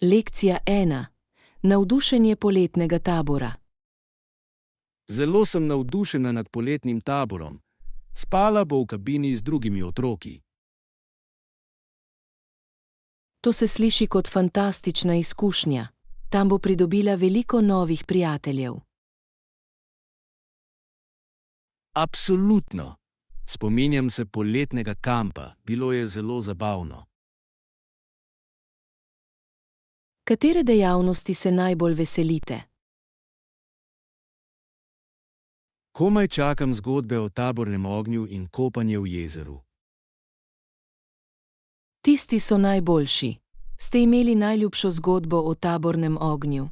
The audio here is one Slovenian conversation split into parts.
Lekcija 1. Navdušenje poletnega tabora. Zelo sem navdušena nad poletnim taborom. Spala bo v kabini z drugimi otroki. To se sliši kot fantastična izkušnja. Tam bo pridobila veliko novih prijateljev. Absolutno. Spominjam se poletnega kampa. Bilo je zelo zabavno. Katere dejavnosti se najbolj veselite? Komaj čakam zgodbe o tabornem ognju in kopanje v jezeru. Tisti so najboljši. Ste imeli najljubšo zgodbo o tabornem ognju?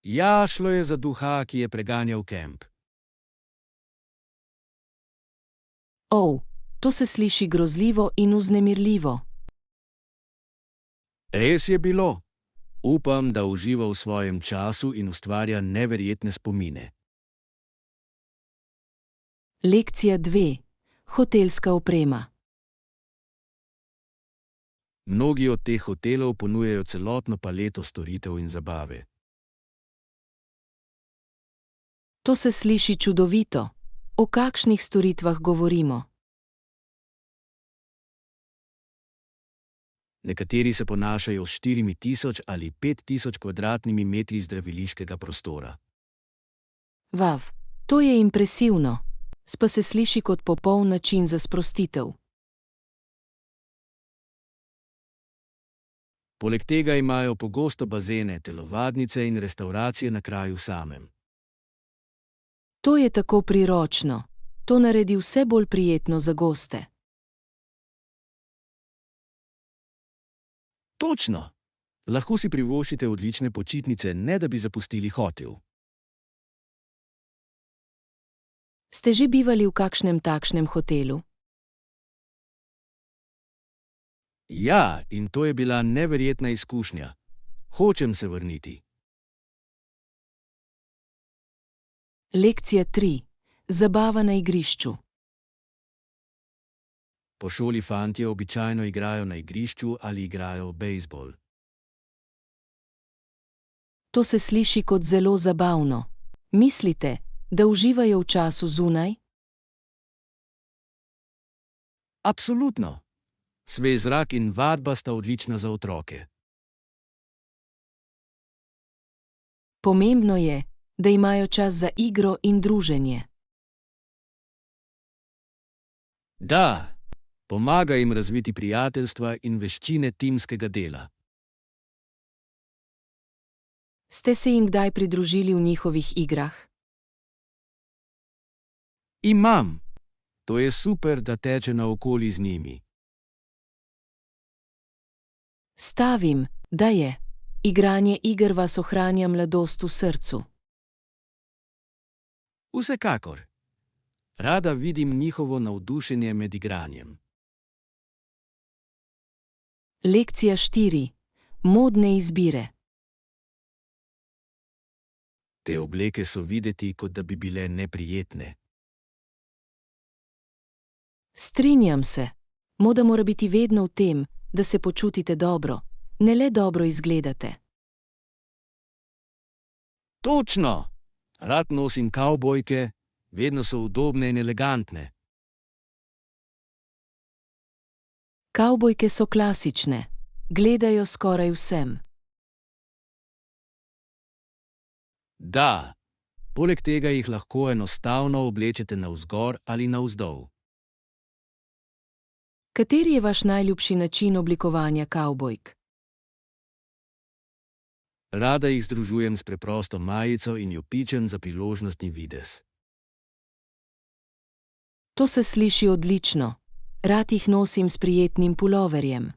Ja, šlo je za duha, ki je preganjal kemp. To se sliši grozljivo in vznemirljivo. Res je bilo. Upam, da uživa v svojem času in ustvarja neverjetne spomine. Lekcija 2. Hotelska oprema. Mnogi od teh hotelov ponujajo celotno paleto storitev in zabave. To se sliši čudovito. O kakšnih storitvah govorimo? Nekateri se ponašajo s 4000 ali 5000 kvadratnimi metri zdraviliškega prostora. Vav, to je impresivno. Spa se sliši kot popoln način za sprostitev. Poleg tega imajo pogosto bazene, telovadnice in restavracije na kraju samem. To je tako priročno. To naredi vse bolj prijetno za goste. Točno! Lahko si privoščite odlične počitnice, ne da bi zapustili hotel. Ste že bivali v kakšnem takšnem hotelu? Ja, in to je bila neverjetna izkušnja. Hočem se vrniti. Lekcija 3. Zabava na igrišču. Po šoli fantje običajno igrajo na igrišču ali igrajo bejzbol. To se sliši kot zelo zabavno. Mislite, da uživajo v času zunaj? Absolutno! Svež zrak in vadba sta odlična za otroke. Pomembno je, da imajo čas za igro in druženje. Da! Pomaga jim razviti prijateljstva in veščine timskega dela. Ste se jim kdaj pridružili v njihovih igrah? Imam! To je super, da teče naokoli z njimi. Stavim, da je. Igranje iger vas ohranja mladost v srcu. Vsekakor. Rada vidim njihovo navdušenje med igranjem. Lekcija 4. Modne izbire. Te obleke so videti, kot da bi bile neprijetne. Strinjam se. Moda mora biti vedno v tem, da se počutite dobro, ne le dobro izgledate. Točno! Rad nosim kavbojke, vedno so udobne in elegantne. Kavbojke so klasične. Gledajo skoraj vsem. Da! Poleg tega jih lahko enostavno oblečete navzgor ali navzdol. Kateri je vaš najljubši način oblikovanja kavbojk? Rada jih združujem s preprosto majico in jopičem za priložnostni videz. To se sliši odlično. Rad jih nosim s prijetnim puloverjem.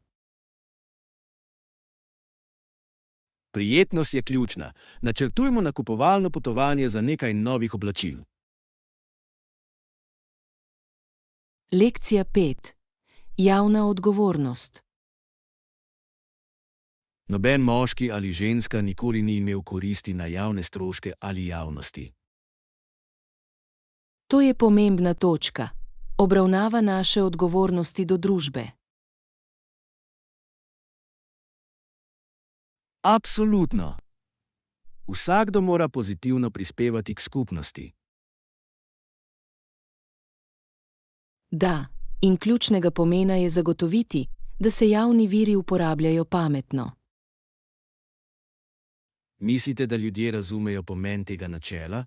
Prijetnost je ključna. Načrtujmo nakupovalno potovanje za nekaj novih oblačil. Lekcija 5. Javna odgovornost. Noben moški ali ženska nikoli ni imel koristi na javne stroške ali javnosti. To je pomembna točka. Obravnava naše odgovornosti do družbe. Absolutno. Vsakdo mora pozitivno prispevati k skupnosti. Da, in ključnega pomena je zagotoviti, da se javni viri uporabljajo pametno. Mislite, da ljudje razumejo pomen tega načela?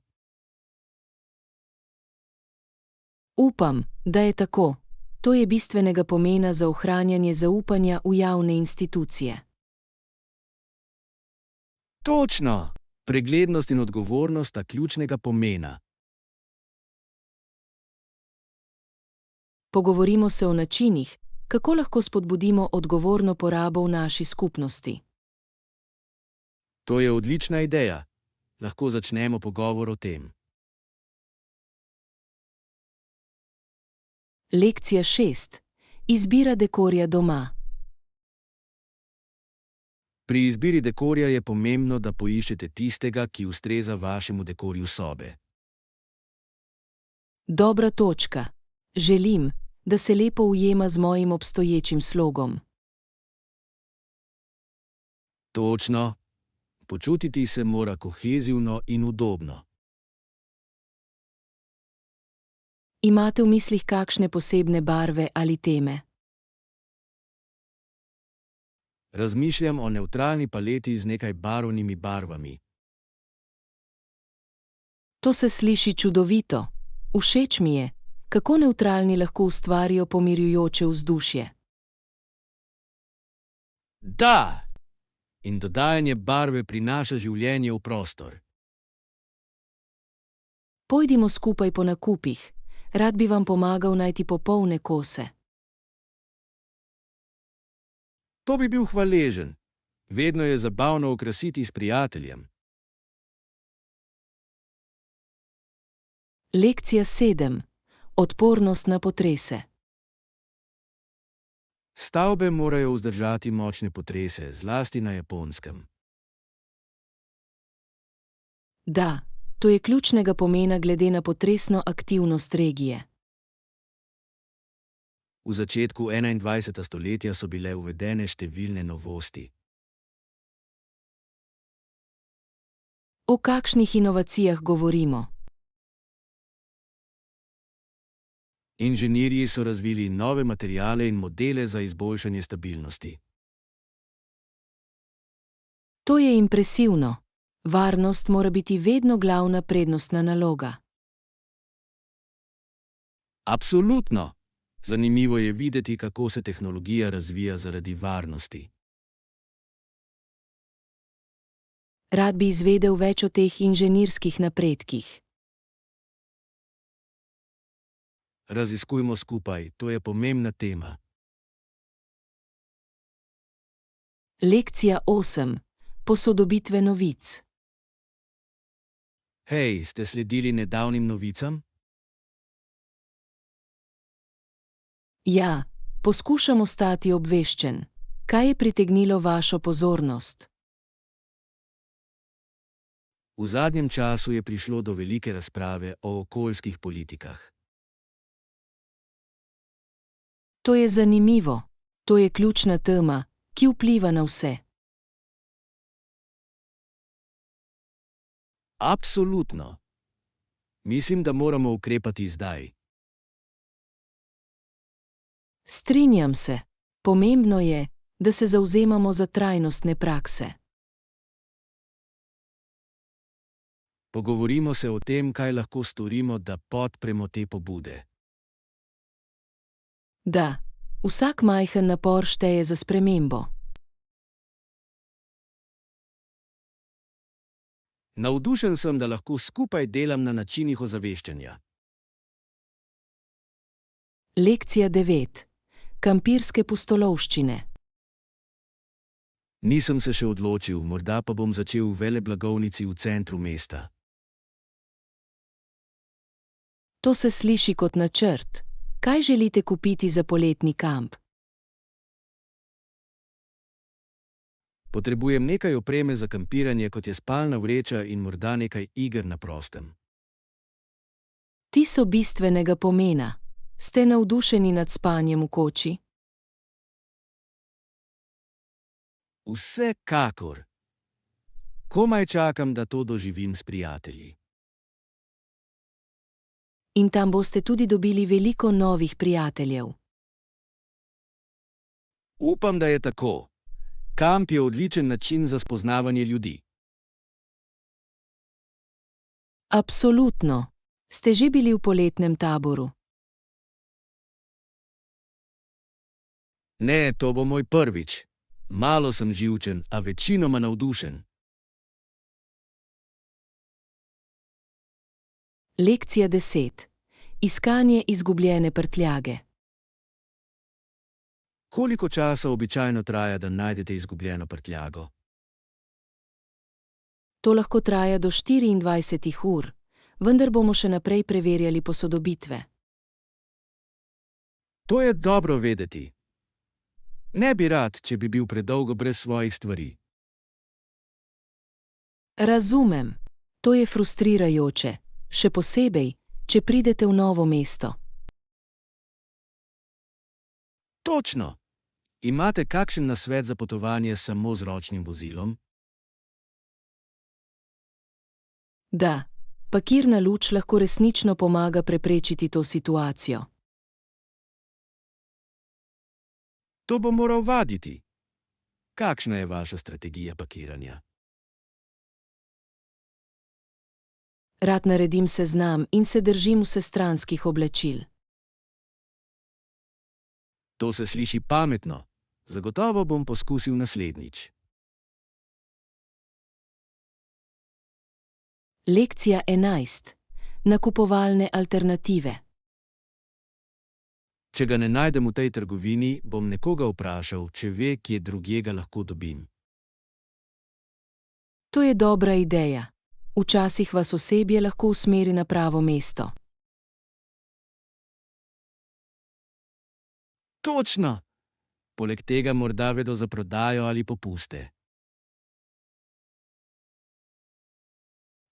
Upam, da je tako. To je bistvenega pomena za ohranjanje zaupanja v javne institucije. Točno! Preglednost in odgovornost sta ključnega pomena. Pogovorimo se o načinih, kako lahko spodbudimo odgovorno porabo v naši skupnosti. To je odlična ideja. Lahko začnemo pogovor o tem. Lekcija 6. Izbira dekorja doma. Pri izbiri dekorja je pomembno, da poiščete tistega, ki ustreza vašemu dekorju sobe. Dobra točka. Želim, da se lepo ujema z mojim obstoječim slogom. Točno. Počutiti se mora kohezivno in udobno. Imate v mislih kakšne posebne barve ali teme? Razmišljam o nevtralni paleti z nekaj barvnimi barvami. To se sliši čudovito. Všeč mi je, kako nevtralni lahko ustvarijo pomirjujoče vzdušje. Da! In dodajanje barve prinaša življenje v prostor. Pojdimo skupaj po nakupih. Rad bi vam pomagal najti popolne kose. To bi bil hvaležen. Vedno je zabavno okrasiti s prijateljem. Lekcija 7. Odpornost na potrese. Stavbe morajo vzdržati močne potrese, zlasti na Japonskem. Da, to je ključnega pomena glede na potresno aktivnost regije. V začetku 21. stoletja so bile uvedene številne novosti. O kakšnih inovacijah govorimo? Inženirji so razvili nove materiale in modele za izboljšanje stabilnosti. To je impresivno. Varnost mora biti vedno glavna prednostna naloga. Absolutno! Zanimivo je videti, kako se tehnologija razvija zaradi varnosti. Rad bi izvedel več o teh inženirskih napredkih. Raziskujmo skupaj, to je pomembna tema. Lekcija 8. Posodobitve novic. Hej, ste sledili nedavnim novicam? Ja, poskušam ostati obveščen. Kaj je pritegnilo vašo pozornost? V zadnjem času je prišlo do velike razprave o okoljskih politikah. To je zanimivo. To je ključna tema, ki vpliva na vse. Absolutno. Mislim, da moramo ukrepati zdaj. Strinjam se. Pomembno je, da se zavzemamo za trajnostne prakse. Pogovorimo se o tem, kaj lahko storimo, da podpremo te pobude. Da, vsak majhen napor šteje za spremembo. Navdušen sem, da lahko skupaj delam na načinih ozaveščanja. Lekcija 9. Kampirske pustolovščine. Nisem se še odločil, morda pa bom začel v veleblagovnici v centru mesta. To se sliši kot načrt. Kaj želite kupiti za poletni kamp? Potrebujem nekaj opreme za kampiranje, kot je spalna vreča in morda nekaj iger na prostem. Ti so bistvenega pomena. Ste navdušeni nad spanjem v koči? Vsekakor. Komaj čakam, da to doživim s prijatelji. In tam boste tudi dobili veliko novih prijateljev. Upam, da je tako. Kamp je odličen način za spoznavanje ljudi. Absolutno. Ste že bili v poletnem taboru? Ne, to bo moj prvič. Malo sem živčen, a večinoma navdušen. Lekcija 10. Iskanje izgubljene prtljage. Koliko časa običajno traja, da najdete izgubljeno prtljago? To lahko traja do 24 ur, vendar bomo še naprej preverjali posodobitve. To je dobro vedeti. Ne bi rad, če bi bil predolgo brez svojih stvari. Razumem. To je frustrirajoče, še posebej, če pridete v novo mesto. Točno. Imate kakšen nasvet za potovanje samo z ročnim vozilom? Da, pakirna luč lahko resnično pomaga preprečiti to situacijo. To bom moral vaditi. Kakšna je vaša strategija pakiranja? Rad naredim seznam in se držim vsestranskih oblačil. To se sliši pametno. Zagotovo bom poskusil naslednjič. Lekcija 11. Nakupovalne alternative. Če ga ne najdem v tej trgovini, bom nekoga vprašal, če ve, kje drugje ga lahko dobim. To je dobra ideja. Včasih vas osebje lahko usmeri na pravo mesto. Točno! Poleg tega morda vedo za prodajo ali popuste.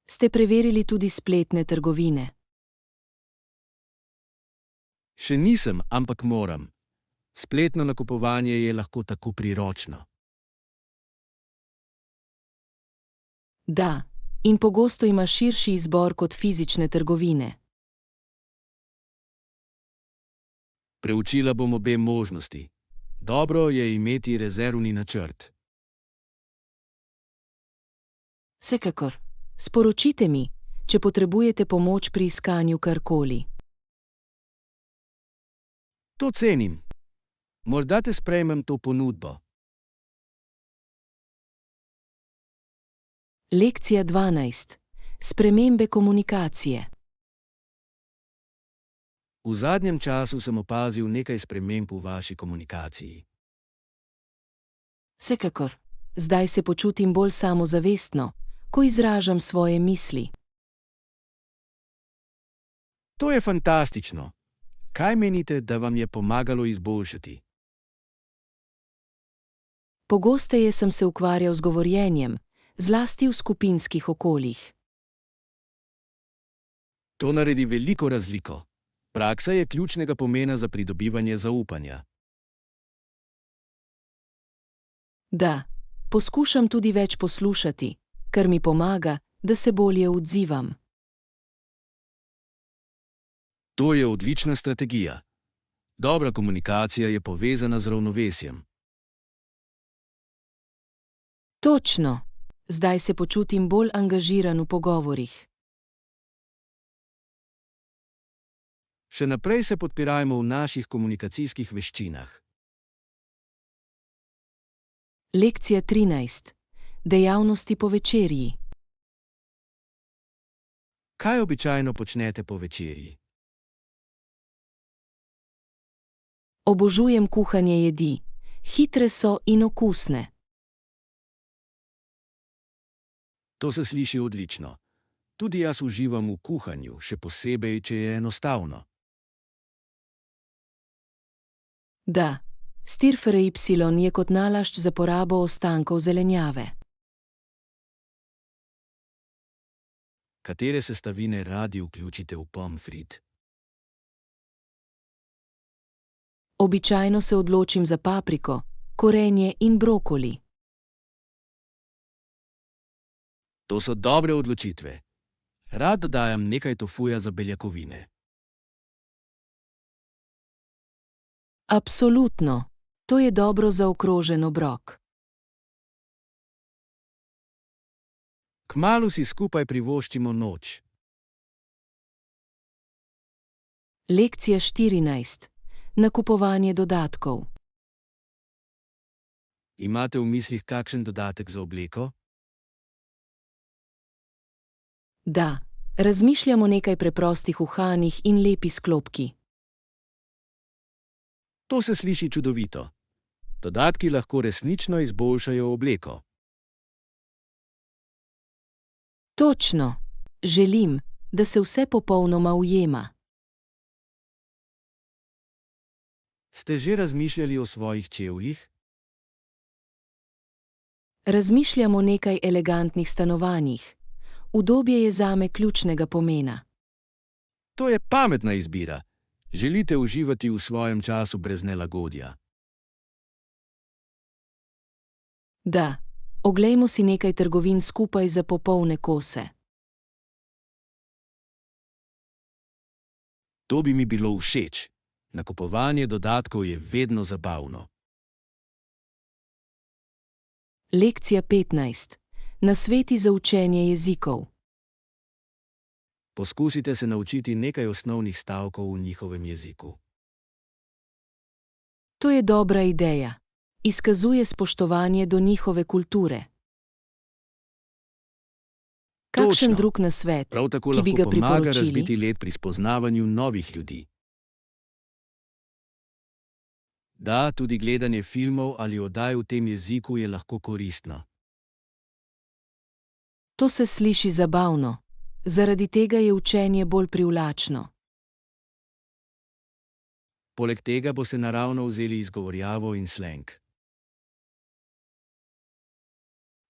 Ste preverili tudi spletne trgovine? Še nisem, ampak moram. Spletno nakupovanje je lahko tako priročno. Da, in pogosto ima širši izbor kot fizične trgovine. Preučila bom obe možnosti. Dobro je imeti rezervni načrt. Vsekakor. Sporočite mi, če potrebujete pomoč pri iskanju karkoli. To cenim. Morda te sprejmem to ponudbo. Lekcija 12. Spremembe komunikacije. V zadnjem času sem opazil nekaj sprememb v vaši komunikaciji. Vsekakor. Zdaj se počutim bolj samozavestno, ko izražam svoje misli. To je fantastično. Kaj menite, da vam je pomagalo izboljšati? Pogosteje sem se ukvarjal z govorjenjem, zlasti v skupinskih okoljih. To naredi veliko razliko. Praksa je ključnega pomena za pridobivanje zaupanja. Da, poskušam tudi več poslušati, kar mi pomaga, da se bolje odzivam. To je odlična strategija. Dobra komunikacija je povezana z ravnovesjem. Točno. Zdaj se počutim bolj angažiran v pogovorih. Še naprej se podpirajmo v naših komunikacijskih veščinah. Lekcija 13. Dejavnosti po večerji. Kaj običajno počnete po večerji? Obožujem kuhanje jedi. Hitre so in okusne. To se sliši odlično. Tudi jaz uživam v kuhanju, še posebej, če je enostavno. Da, stir-fry je kot nalašč za porabo ostankov zelenjave. Katere sestavine radi vključite v pomfrit? Običajno se odločim za papriko, korenje in brokoli. To so dobre odločitve. Rad dodajam nekaj tofuja za beljakovine. Absolutno. To je dobro za okrožen obrok. Kmalu si skupaj privoščimo noč. Lekcija 14. Nakupovanje dodatkov. Imate v mislih kakšen dodatek za obleko? Da, razmišljamo nekaj preprostih uhanih in lepi sklopki. To se sliši čudovito. Dodatki lahko resnično izboljšajo obleko. Točno. Želim, da se vse popolnoma ujema. Ste že razmišljali o svojih čevljih? Razmišljam o nekaj elegantnih stanovanjih. Udobje je zame ključnega pomena. To je pametna izbira. Želite uživati v svojem času brez nelagodja. Da, oglejmo si nekaj trgovin skupaj za popolne kose. To bi mi bilo všeč. Nakupovanje dodatkov je vedno zabavno. Lekcija 15. Nasveti za učenje jezikov. Poskusite se naučiti nekaj osnovnih stavkov v njihovem jeziku. To je dobra ideja. Izkazuje spoštovanje do njihove kulture. Kakšen Točno. drug nasvet, Prav tako ki bi lahko ga pomaga priporočili? razbiti led pri spoznavanju novih ljudi. Da, tudi gledanje filmov ali oddaj v tem jeziku je lahko koristno. To se sliši zabavno. Zaradi tega je učenje bolj privlačno. Poleg tega boste naravno vzeli izgovorjavo in sleng.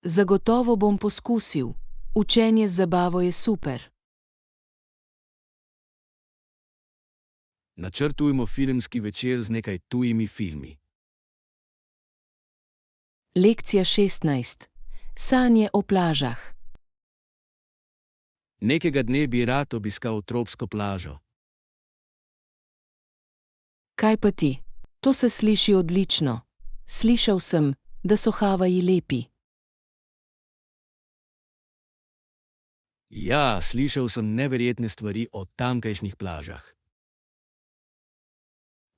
Zagotovo bom poskusil. Učenje z zabavo je super. Načrtujmo filmski večer z nekaj tujimi filmi. Lekcija 16. Sanje o plažah. Nekega dne bi rad obiskal tropsko plažo. Kaj pa ti? To se sliši odlično. Slišal sem, da so Havaji lepi. Ja, slišal sem neverjetne stvari o tamkajšnjih plažah.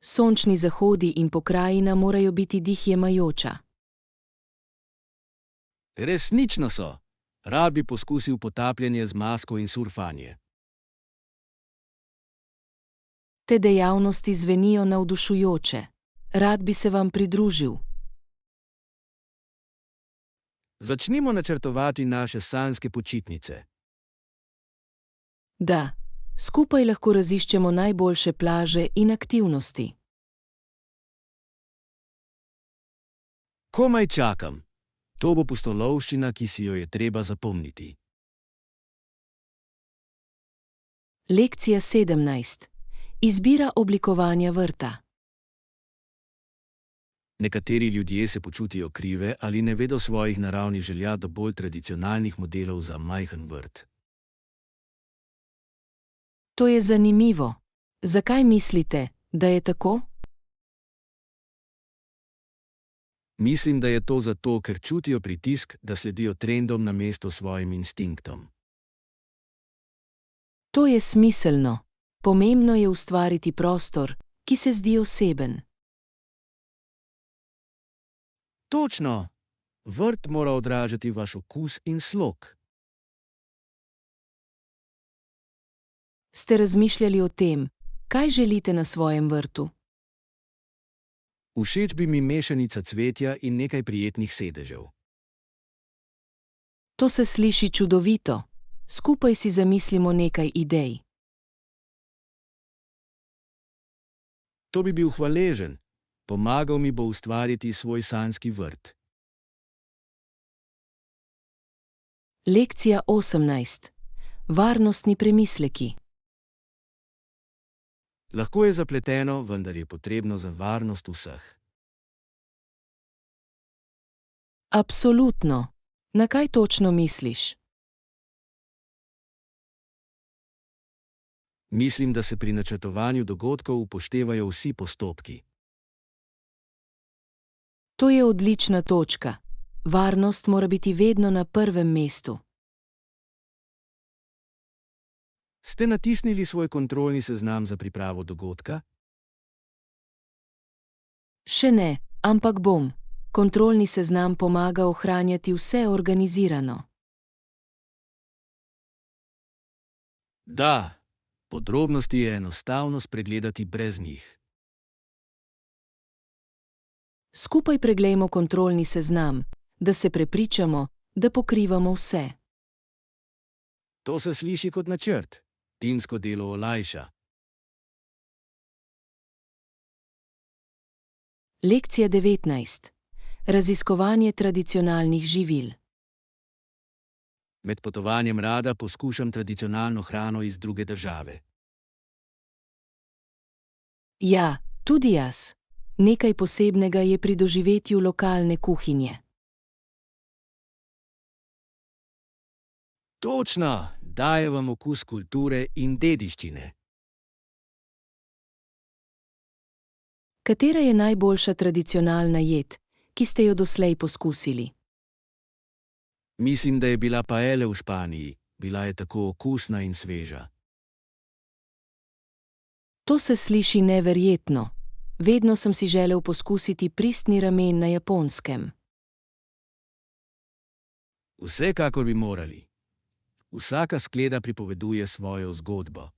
Sončni zahodi in pokrajina morajo biti dih jemajoča. Resnično so. Rad bi poskusil potapljanje z masko in surfanje. Te dejavnosti zvenijo navdušujoče. Rad bi se vam pridružil. Začnimo načrtovati naše sanjske počitnice. Da, skupaj lahko raziščemo najboljše plaže in aktivnosti. Komaj čakam. To bo pustolovščina, ki si jo je treba zapomniti. Lekcija 17. Izbira oblikovanja vrta. Nekateri ljudje se počutijo krive ali ne vedo svojih naravnih želja do bolj tradicionalnih modelov za majhen vrt. To je zanimivo. Zakaj mislite, da je tako? Mislim, da je to zato, ker čutijo pritisk, da sledijo trendom namesto svojim instinktom. To je smiselno. Pomembno je ustvariti prostor, ki se zdi oseben. Točno! Vrt mora odražati vaš okus in slog. Ste razmišljali o tem, kaj želite na svojem vrtu? Všeč bi mi mešanica cvetja in nekaj prijetnih sedežev. To se sliši čudovito. Skupaj si zamislimo nekaj idej. To bi bil hvaležen. Pomagal mi bo ustvariti svoj sanjski vrt. Lekcija 18. Varnostni premisleki. Lahko je zapleteno, vendar je potrebno za varnost vseh. Absolutno. Na kaj točno misliš? Mislim, da se pri načrtovanju dogodkov upoštevajo vsi postopki. To je odlična točka. Varnost mora biti vedno na prvem mestu. Ste natisnili svoj kontrolni seznam za pripravo dogodka? Še ne, ampak bom. Kontrolni seznam pomaga ohranjati vse organizirano. Da, podrobnosti je enostavno spregledati brez njih. Skupaj preglejmo kontrolni seznam, da se prepričamo, da pokrivamo vse. To se sliši kot načrt. Timsko delo olajša. Lekcija 19. Raziskovanje tradicionalnih živil. Med potovanjem rada poskušam tradicionalno hrano iz druge države. Ja, tudi jaz. Nekaj posebnega je pri doživetju lokalne kuhinje. Točno, daje vam okus kulture in dediščine. Katera je najboljša tradicionalna jed, ki ste jo doslej poskusili? Mislim, da je bila paella v Španiji. Bila je tako okusna in sveža. To se sliši neverjetno. Vedno sem si želel poskusiti pristni ramen na Japonskem. Vsekakor bi morali. Vsaka skleda pripoveduje svojo zgodbo.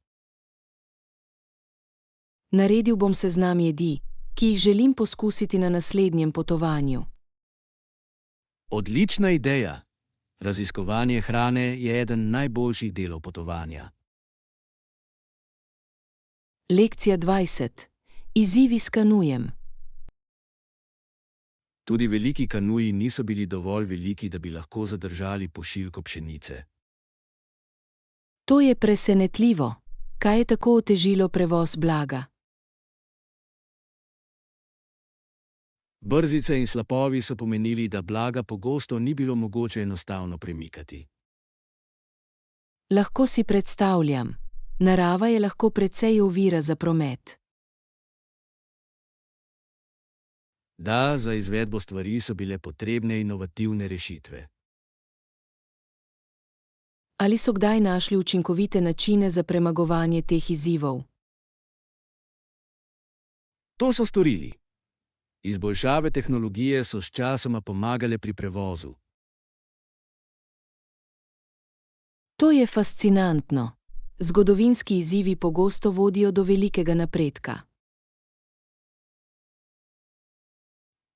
Naredil bom seznam jedi, ki jih želim poskusiti na naslednjem potovanju. Odlična ideja! Raziskovanje hrane je eden najboljših delov potovanja. Lekcija 20. Izzivi s kanujem. Tudi veliki kanuji niso bili dovolj veliki, da bi lahko zadržali pošiljko pšenice. To je presenetljivo. Kaj je tako otežilo prevoz blaga? Brzice in slapovi so pomenili, da blaga pogosto ni bilo mogoče enostavno premikati. Lahko si predstavljam. Narava je lahko precej ovira za promet. Da, za izvedbo stvari so bile potrebne inovativne rešitve. Ali so kdaj našli učinkovite načine za premagovanje teh izzivov? To so storili. Izboljšave tehnologije so sčasoma pomagale pri prevozu. To je fascinantno. Zgodovinski izzivi pogosto vodijo do velikega napredka.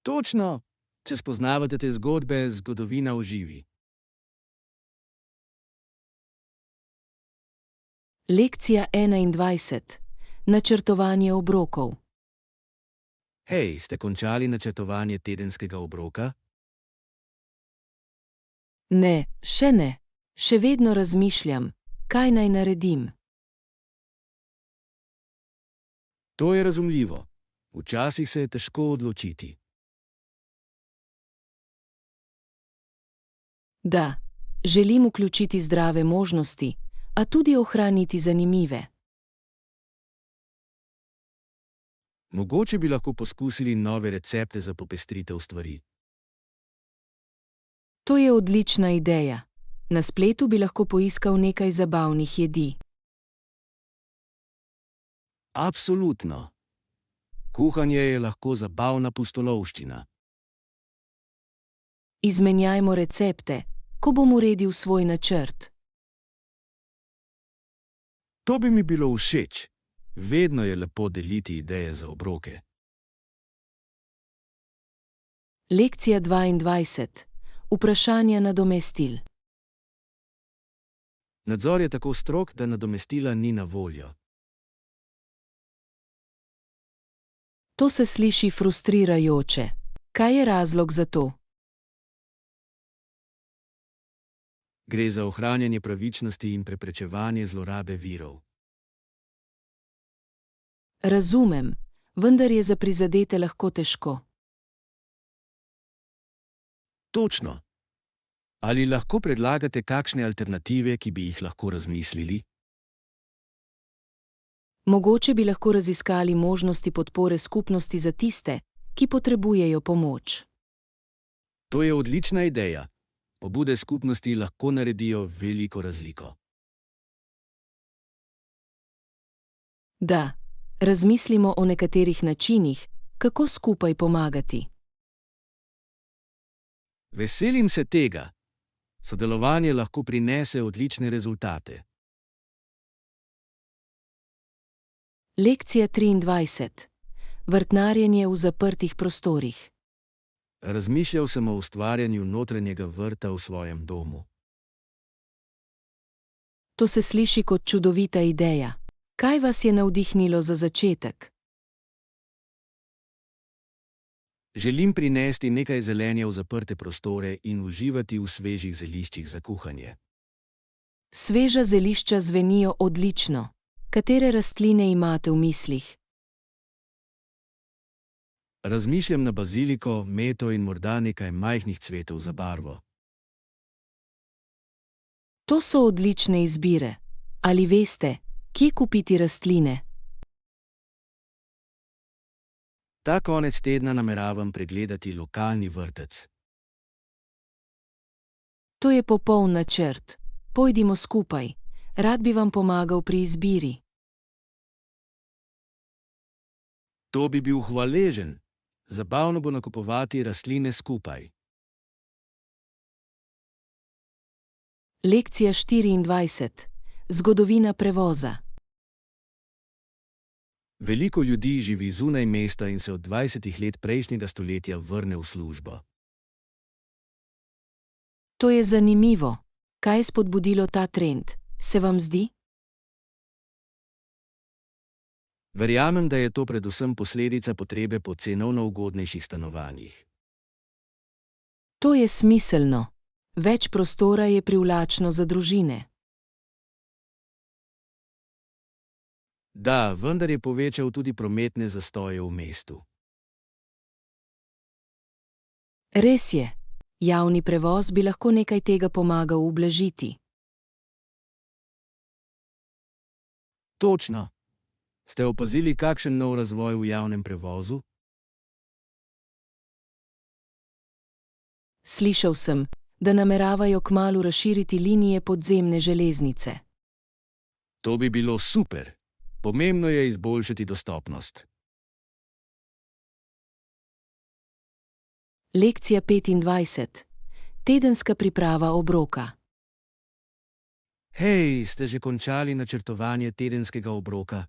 Točno, če spoznavate te zgodbe, zgodovina oživi. Lekcija 21. Načrtovanje obrokov. Hej, ste končali načrtovanje tedenskega obroka? Ne, še ne. Še vedno razmišljam, kaj naj naredim. To je razumljivo. Včasih se je težko odločiti. Da, želim vključiti zdrave možnosti, a tudi ohraniti zanimive. Mogoče bi lahko poskusili nove recepte za popestritev stvari. To je odlična ideja. Na spletu bi lahko poiskal nekaj zabavnih jedi. Absolutno. Kuhanje je lahko zabavna pustolovščina. Izmenjajmo recepte, ko bom uredil svoj načrt. To bi mi bilo všeč. Vedno je lepo deliti ideje za obroke. Lekcija 22. Vprašanja nadomestil. Nadzor je tako strog, da nadomestila ni na voljo. To se sliši frustrirajoče. Kaj je razlog za to? Gre za ohranjanje pravičnosti in preprečevanje zlorabe virov. Razumem, vendar je za prizadete lahko težko. Točno. Ali lahko predlagate kakšne alternative, ki bi jih lahko razmislili? Mogoče bi lahko raziskali možnosti podpore skupnosti za tiste, ki potrebujejo pomoč. To je odlična ideja. Pobude skupnosti lahko naredijo veliko razliko. Da, razmislimo o nekaterih načinih, kako skupaj pomagati. Veselim se tega. Sodelovanje lahko prinese odlične rezultate. Lekcija 23. Vrtnarjenje v zaprtih prostorih. Razmišljal sem o ustvarjanju notranjega vrta v svojem domu. To se sliši kot čudovita ideja. Kaj vas je navdihnilo za začetek? Želim prinesti nekaj zelenja v zaprte prostore in uživati v svežih zeliščih za kuhanje. Sveža zelišča zvenijo odlično. Katere rastline imate v mislih? Razmišljam na baziliko, meto in morda nekaj majhnih cvetov za barvo. To so odlične izbire. Ali veste, kje kupiti rastline? Ta konec tedna nameravam pregledati lokalni vrtec. To je popoln načrt. Pojdimo skupaj. Rad bi vam pomagal pri izbiri. To bi bil hvaležen. Zabavno bo nakupovati rastline skupaj. Lekcija 24. Zgodovina prevoza. Veliko ljudi živi zunaj mesta in se od 20 let prejšnjega stoletja vrne v službo. To je zanimivo. Kaj je spodbudilo ta trend? Se vam zdi? Verjamem, da je to predvsem posledica potrebe po cenovno ugodnejših stanovanjih. To je smiselno. Več prostora je privlačno za družine. Da, vendar je povečal tudi prometne zastoje v mestu. Res je. Javni prevoz bi lahko nekaj tega pomagal ublažiti. Točno. Ste opazili kakšen nov razvoj v javnem prevozu? Slišal sem, da nameravajo kmalu razširiti linije podzemne železnice. To bi bilo super. Pomembno je izboljšati dostopnost. Lekcija 25. Tedenska priprava obroka. Hej, ste že končali načrtovanje tedenskega obroka?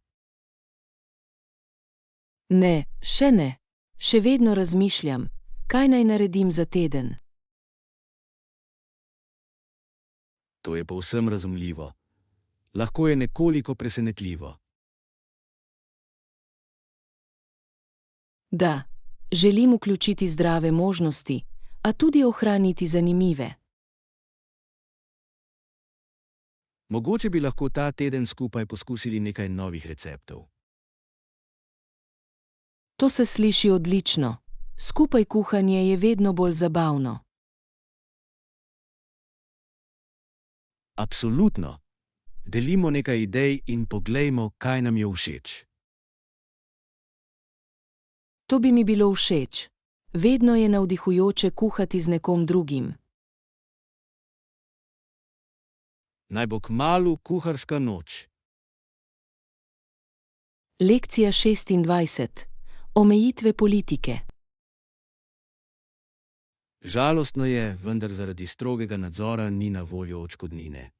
Ne, še ne. Še vedno razmišljam, kaj naj naredim za teden. To je povsem razumljivo. Lahko je nekoliko presenetljivo. Da, želim vključiti zdrave možnosti, a tudi ohraniti zanimive. Mogoče bi lahko ta teden skupaj poskusili nekaj novih receptov. To se sliši odlično. Skupaj kuhanje je vedno bolj zabavno. Absolutno. Delimo nekaj idej in poglejmo, kaj nam je všeč. To bi mi bilo všeč. Vedno je navdihujoče kuhati z nekom drugim. Naj bo kmalu kuharska noč. Lekcija 26. Omejitve politike. Žalostno je, vendar zaradi strogega nadzora ni na voljo odškodnine.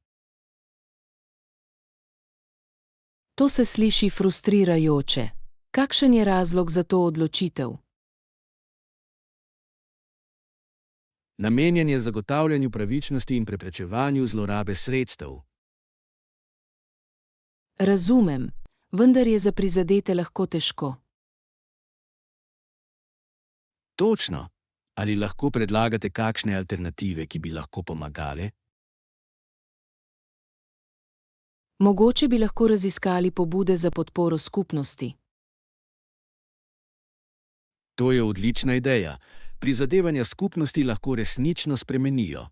To se sliši frustrirajoče. Kakšen je razlog za to odločitev? Namenjen je zagotavljanju pravičnosti in preprečevanju zlorabe sredstev. Razumem, vendar je za prizadete lahko težko. Točno. Ali lahko predlagate kakšne alternative, ki bi lahko pomagale? Mogoče bi lahko raziskali pobude za podporo skupnosti. To je odlična ideja. Prizadevanja skupnosti lahko resnično spremenijo.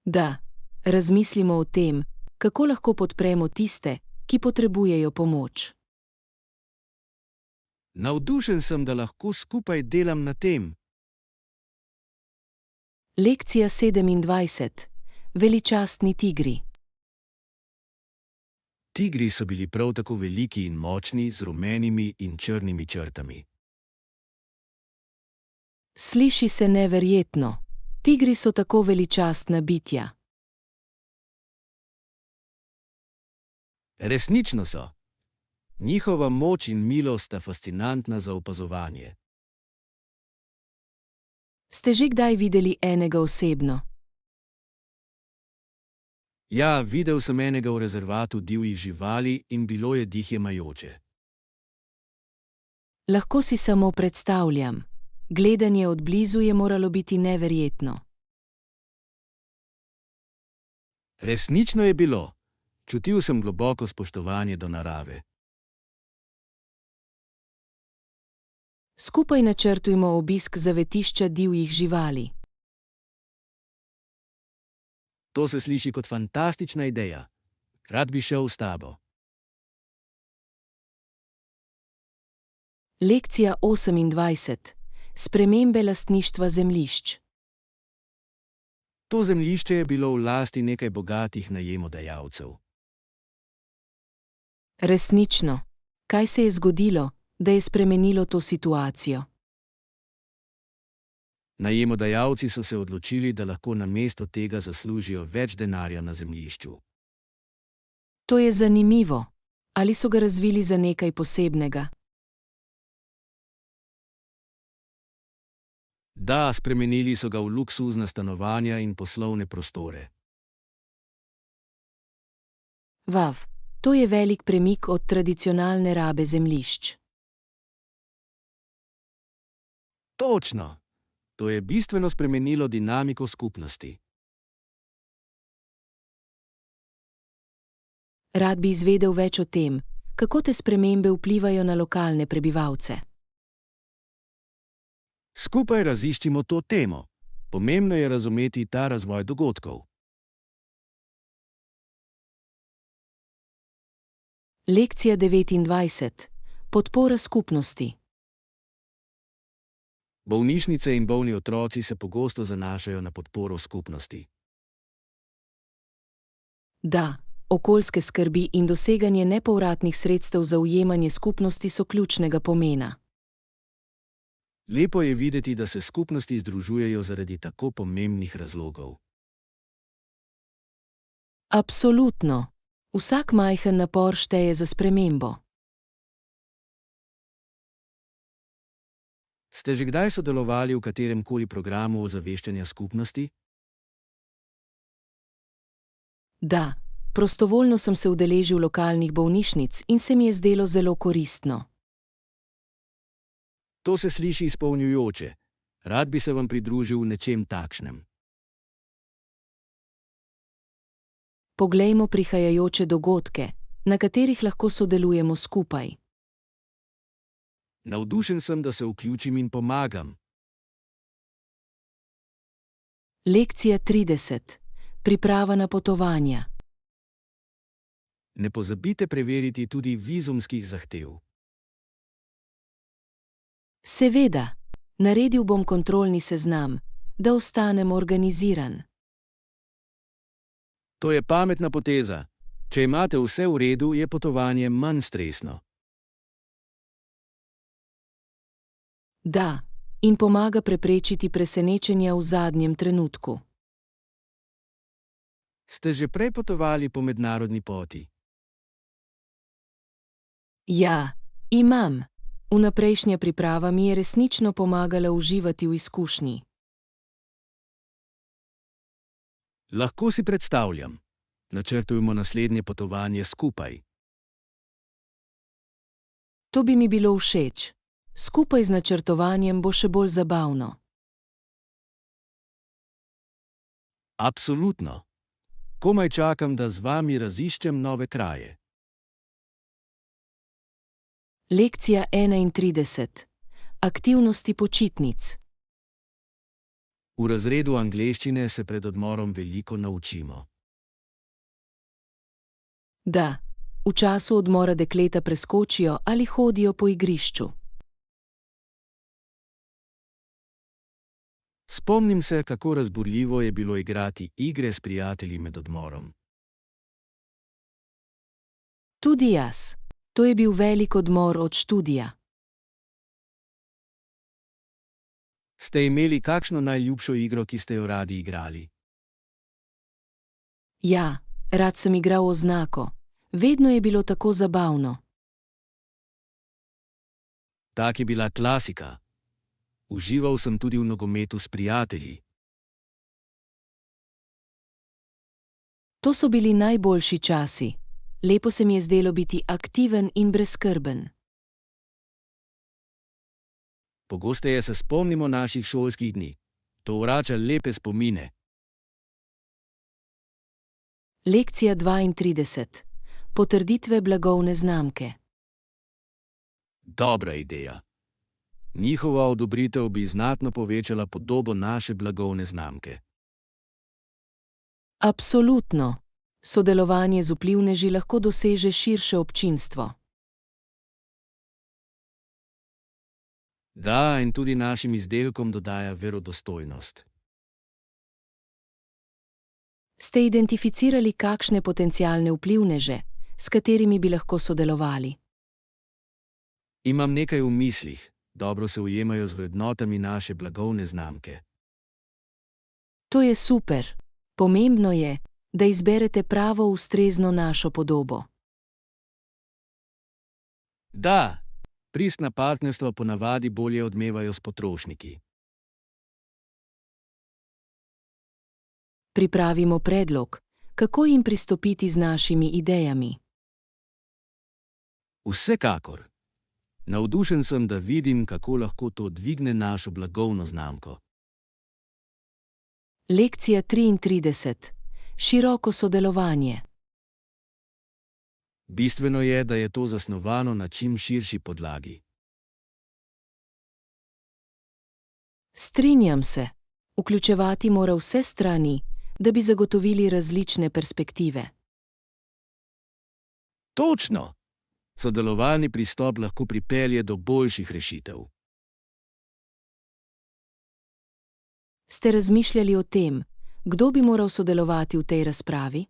Da, razmislimo o tem, Kako lahko podpremo tiste, ki potrebujejo pomoč? Navdušen sem, da lahko skupaj delam na tem. Lekcija 27. Veličastni tigri. Tigri so bili prav tako veliki in močni, z rumenimi in črnimi črtami. Sliši se neverjetno. Tigri so tako veličastna bitja. Resnično so. Njihova moč in milost sta fascinantna za opazovanje. Ste že kdaj videli enega osebno? Ja, videl sem enega v rezervatu divjih živali in bilo je dihjemajoče. Lahko si samo predstavljam. Gledanje od blizu je moralo biti neverjetno. Resnično je bilo. Čutil sem globoko spoštovanje do narave. Skupaj načrtujmo obisk zavetišča divjih živali. To se sliši kot fantastična ideja. Rad bi šel s tabo. Lekcija 28. Spremembe lastništva zemljišč. To zemljišče je bilo v lasti nekaj bogatih najemodajalcev. Resnično. Kaj se je zgodilo, da je spremenilo to situacijo? Najemodajalci so se odločili, da lahko namesto tega zaslužijo več denarja na zemljišču. To je zanimivo. Ali so ga razvili za nekaj posebnega? Da, spremenili so ga v luksuzna stanovanja in poslovne prostore. Vav, to je velik premik od tradicionalne rabe zemljišč. Točno! To je bistveno spremenilo dinamiko skupnosti. Rad bi izvedel več o tem, kako te spremembe vplivajo na lokalne prebivalce. Skupaj raziščimo to temo. Pomembno je razumeti ta razvoj dogodkov. Lekcija 29. Podpora skupnosti. Bolnišnice in bolni otroci se pogosto zanašajo na podporo skupnosti. Da, okoljske skrbi in doseganje nepovratnih sredstev za ujemanje skupnosti so ključnega pomena. Lepo je videti, da se skupnosti združujejo zaradi tako pomembnih razlogov. Absolutno. Vsak majhen napor šteje za spremembo. Ste že kdaj sodelovali v kateremkoli programu ozaveščanja skupnosti? Da, prostovoljno sem se udeležil lokalnih bolnišnic in se mi je zdelo zelo koristno. To se sliši izpolnjujoče. Rad bi se vam pridružil v nečem takšnem. Poglejmo prihajajoče dogodke, na katerih lahko sodelujemo skupaj. Navdušen sem, da se vključim in pomagam. Lekcija 30. Priprava na potovanja. Ne pozabite preveriti tudi vizumskih zahtev. Seveda, naredil bom kontrolni seznam, da ostanem organiziran. To je pametna poteza. Če imate vse v redu, je potovanje manj stresno. Da, in pomaga preprečiti presenečenja v zadnjem trenutku. Ste že prej potovali po mednarodni poti? Ja, imam. Vnaprejšnja priprava mi je resnično pomagala uživati v izkušnji. Lahko si predstavljam. Načrtujmo naslednje potovanje skupaj. To bi mi bilo všeč. Skupaj z načrtovanjem bo še bolj zabavno. Absolutno. Komaj čakam, da z vami raziščem nove kraje. Lekcija 31. Aktivnosti počitnic. V razredu angleščine se pred odmorom veliko naučimo. Da, v času odmora dekleta preskočijo ali hodijo po igrišču. Spomnim se, kako razburljivo je bilo igrati igre s prijatelji med odmorom. Tudi jaz. To je bil velik odmor od študija. Ste imeli kakšno najljubšo igro, ki ste jo radi igrali? Ja, rad sem igral oznako. Vedno je bilo tako zabavno. Tak je bila klasika. Užival sem tudi v nogometu s prijatelji. To so bili najboljši časi. Lepo se mi je zdelo biti aktiven in brezskrben. Pogosteje se spomnimo naših šolskih dni. To vrača lepe spomine. Lekcija 32. Potrditve blagovne znamke. Dobra ideja. Njihova odobritev bi znatno povečala podobo naše blagovne znamke. Absolutno. Sodelovanje z vplivneži lahko doseže širše občinstvo. Da, in tudi našim izdelkom dodaja verodostojnost. Ste identificirali kakšne potencialne vplivneže, s katerimi bi lahko sodelovali? Imam nekaj v mislih. Dobro se ujemajo z vrednotami naše blagovne znamke. To je super. Pomembno je, da izberete pravo ustrezno našo podobo. Da, pristna partnerstva ponavadi bolje odmevajo s potrošniki. Pripravimo predlog, kako jim pristopiti z našimi idejami. Vsekakor. Navdušen sem, da vidim, kako lahko to dvigne našo blagovno znamko. Lekcija 33. Široko sodelovanje. Bistveno je, da je to zasnovano na čim širši podlagi. Strinjam se. Vključevati mora vse strani, da bi zagotovili različne perspektive. Točno! Sodelovalni pristop lahko pripelje do boljših rešitev. Ste razmišljali o tem, kdo bi moral sodelovati v tej razpravi?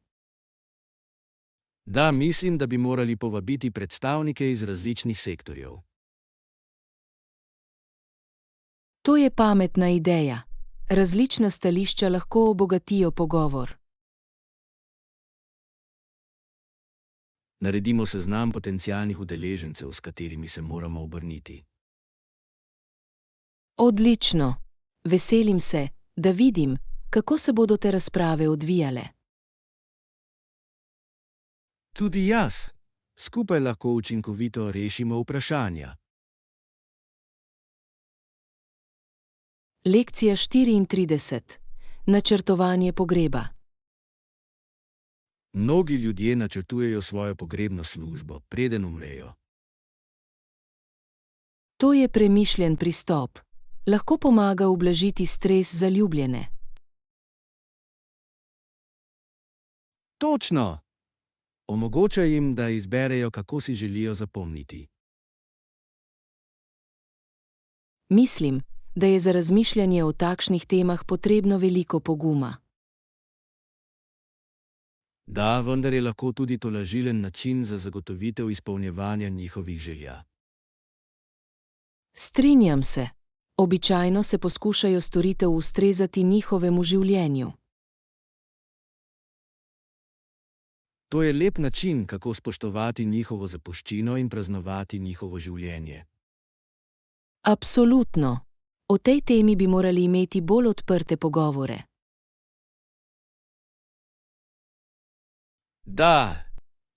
Da, mislim, da bi morali povabiti predstavnike iz različnih sektorjev. To je pametna ideja. Različna stališča lahko obogatijo pogovor. Naredimo seznam potencialnih udeležencev, s katerimi se moramo obrniti. Odlično. Veselim se, da vidim, kako se bodo te razprave odvijale. Tudi jaz. Skupaj lahko učinkovito rešimo vprašanja. Lekcija 34. Načrtovanje pogreba. Mnogi ljudje načrtujejo svojo pogrebno službo, preden umrejo. To je premišljen pristop. Lahko pomaga ublažiti stres zaljubljene. Točno! Omogoča jim, da izberejo, kako si želijo zapomniti. Mislim, da je za razmišljanje o takšnih temah potrebno veliko poguma. Da, vendar je lahko tudi tolažilen način za zagotovitev izpolnjevanja njihovih želja. Strinjam se. Običajno se poskušajo storitev ustrezati njihovemu življenju. To je lep način, kako spoštovati njihovo zapuščino in praznovati njihovo življenje. Absolutno. O tej temi bi morali imeti bolj odprte pogovore. Da,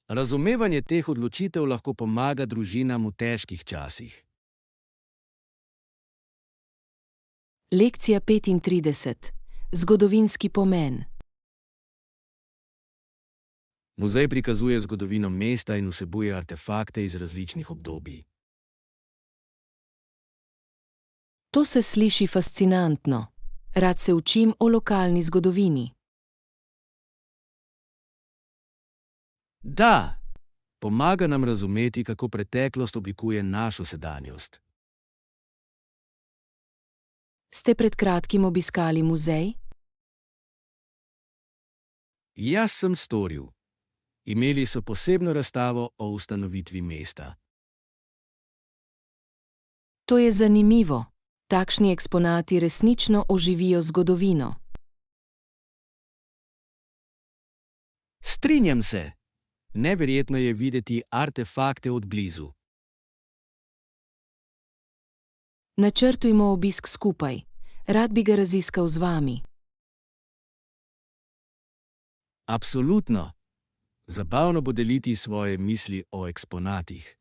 razumevanje teh odločitev lahko pomaga družinam v težkih časih. Lekcija 35. Zgodovinski pomen. Muzej prikazuje zgodovino mesta in vsebuje artefakte iz različnih obdobij. To se sliši fascinantno. Rad se učim o lokalni zgodovini. Da, pomaga nam razumeti, kako preteklost oblikuje našo sedanjost. Ste pred kratkim obiskali muzej? Jaz sem storil. Imeli so posebno razstavo o ustanovitvi mesta. To je zanimivo. Takšni eksponati resnično oživijo zgodovino. Strinjam se. Neverjetno je videti artefakte od blizu. Načrtujmo obisk skupaj. Rad bi ga raziskal z vami. Absolutno. Zabavno bo deliti svoje misli o eksponatih.